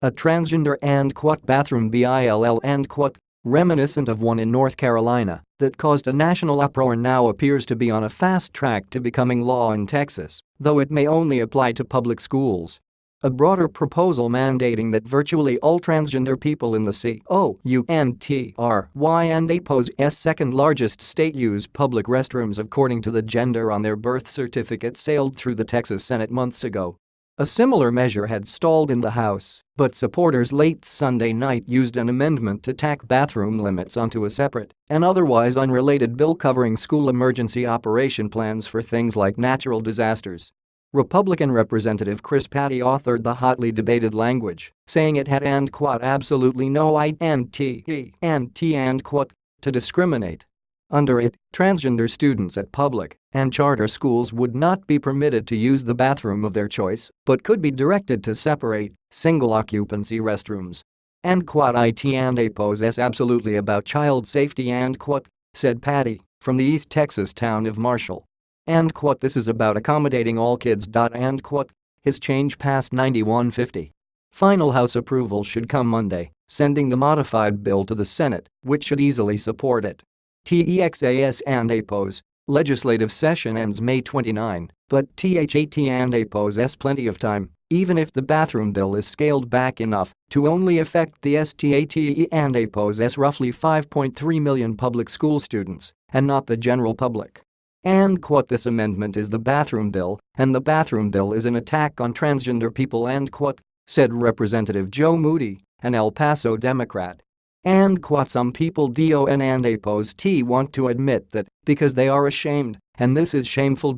A transgender and bathroom bill and reminiscent of one in North Carolina that caused a national uproar now appears to be on a fast track to becoming law in Texas, though it may only apply to public schools. A broader proposal mandating that virtually all transgender people in the COUNTRY's second largest state use public restrooms according to the gender on their birth certificate sailed through the Texas Senate months ago. A similar measure had stalled in the House, but supporters late Sunday night used an amendment to tack bathroom limits onto a separate and otherwise unrelated bill covering school emergency operation plans for things like natural disasters. Republican Representative Chris Patty authored the hotly debated language, saying it had absolutely no intent to discriminate. Under it, transgender students at public and charter schools would not be permitted to use the bathroom of their choice but could be directed to separate, single-occupancy restrooms. It poses absolutely about child safety said Patty from the East Texas town of Marshall. This is about accommodating all kids. His change passed 91-50. Final House approval should come Monday, sending the modified bill to the Senate, which should easily support it. TEXAS legislative session ends May 29, but THAT plenty of time, even if the bathroom bill is scaled back enough to only affect the STATE's roughly 5.3 million public school students and not the general public. This amendment is the bathroom bill, and the bathroom bill is an attack on transgender people said Representative Joe Moody, an El Paso Democrat. Some people want to admit that because they are ashamed, and this is shameful.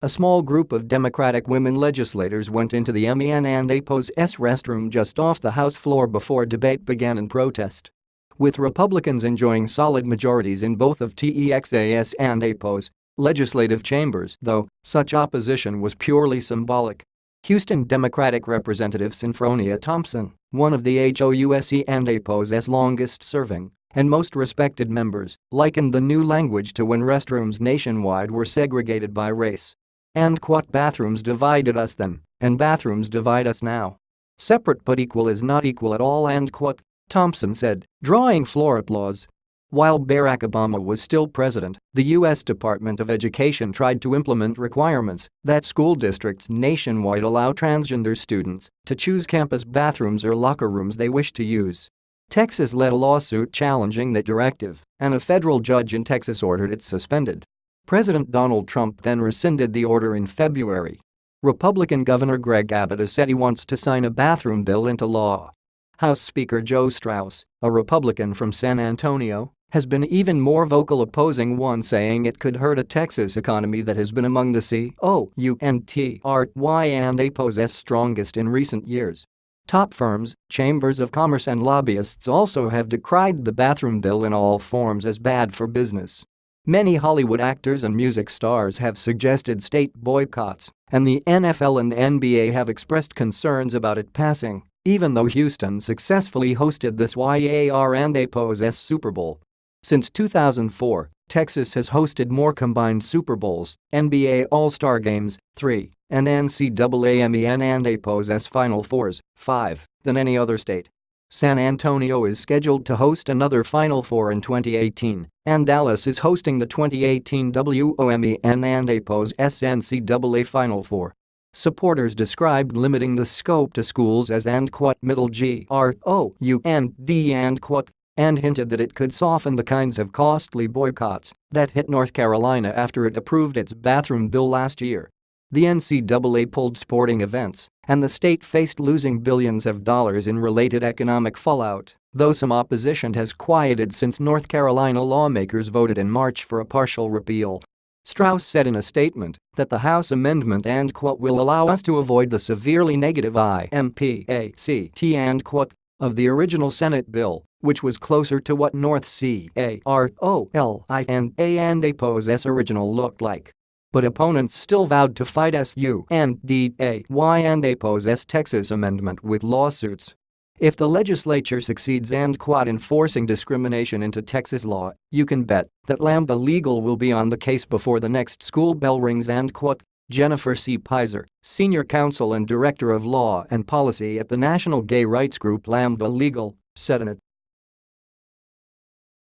A small group of Democratic women legislators went into the MEN's restroom just off the House floor before debate began in protest. With Republicans enjoying solid majorities in both of TEXAS and APO's legislative chambers, though, such opposition was purely symbolic. Houston Democratic Representative Sinfronia Thompson, one of the HOUSE and APO's longest-serving and most respected members, likened the new language to when restrooms nationwide were segregated by race. Bathrooms divided us then, and bathrooms divide us now. Separate but equal is not equal at all. Thompson said, drawing floor applause. While Barack Obama was still president, the U.S. Department of Education tried to implement requirements that school districts nationwide allow transgender students to choose campus bathrooms or locker rooms they wish to use. Texas led a lawsuit challenging the directive, and a federal judge in Texas ordered it suspended. President Donald Trump then rescinded the order in February. Republican Governor Greg Abbott said he wants to sign a bathroom bill into law. House Speaker Joe Straus, a Republican from San Antonio, has been even more vocal opposing one, saying it could hurt a Texas economy that has been among the COUNTRY's strongest in recent years. Top firms, chambers of commerce and lobbyists also have decried the bathroom bill in all forms as bad for business. Many Hollywood actors and music stars have suggested state boycotts, and the NFL and NBA have expressed concerns about it passing, even though Houston successfully hosted this YAR&APO's Super Bowl. Since 2004, Texas has hosted more combined Super Bowls, NBA All-Star Games, 3, and NCAA MEN&APO's Final Fours, 5, than any other state. San Antonio is scheduled to host another Final Four in 2018, and Dallas is hosting the 2018 WOMEN&APO's NCAA Final Four. Supporters described limiting the scope to schools as middle GROUND and hinted that it could soften the kinds of costly boycotts that hit North Carolina after it approved its bathroom bill last year. The NCAA pulled sporting events, and the state faced losing billions of dollars in related economic fallout, though some opposition has quieted since North Carolina lawmakers voted in March for a partial repeal. Straus said in a statement that the House amendment will allow us to avoid the severely negative impact of the original Senate bill, which was closer to what North Carolina's original looked like. But opponents still vowed to fight SUNDAY's Texas amendment with lawsuits. If the legislature succeeds in enforcing discrimination into Texas law, you can bet that Lambda Legal will be on the case before the next school bell rings. Jennifer C. Pizer, Senior Counsel and Director of Law and Policy at the national gay rights group Lambda Legal, said in a